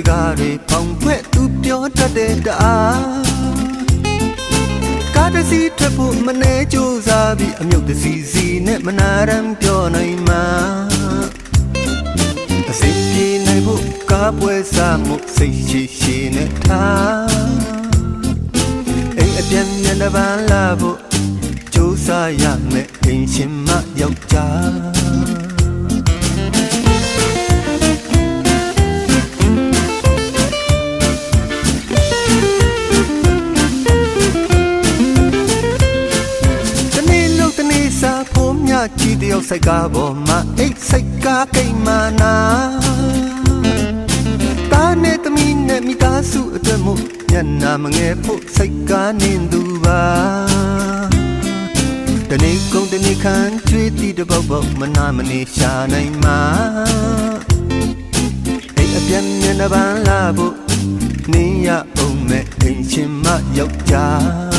ကားတွေပေါင်ဖွဲ့သူပြောတတ်တဲ့တအားကားတစ်စီးထွက်ဖို့မနေကြိုးစားပြီးအမြုပ်တစ်စီးစီနဲ့မနာရန်ပြောနိုင်မှာအစိပ်ပြေနိုင်ဖို့ကားပွဲစားမှုစိတ်ရှိရှိနဲ့ထားအိမ်အပြန်မျက်နှာပန်းလာဖို့ကြိုးစားရမယ်အိမ်ရှင်မယောက်ျားကြည့်တယောက်စိတ်ကားပေါ်မှာအိတ်စိတ်ကားကိတ်မာနာတာနဲ့သမီးနဲ့မိသားစုအတွက်မို့ညနာမငယ်ဖို့စိတ်ကားနင်းသူပါတနေ့ကုန်တနေ့ခံကြွေးတီးတပုတ်ပုတ်မနာမနေရှာနိုင်မှာအိတ်အပြတ်မျက်နှာပန်းလာဖို့နင်းရအောင်မဲ့အိမ်ချင်းမယောက်ျား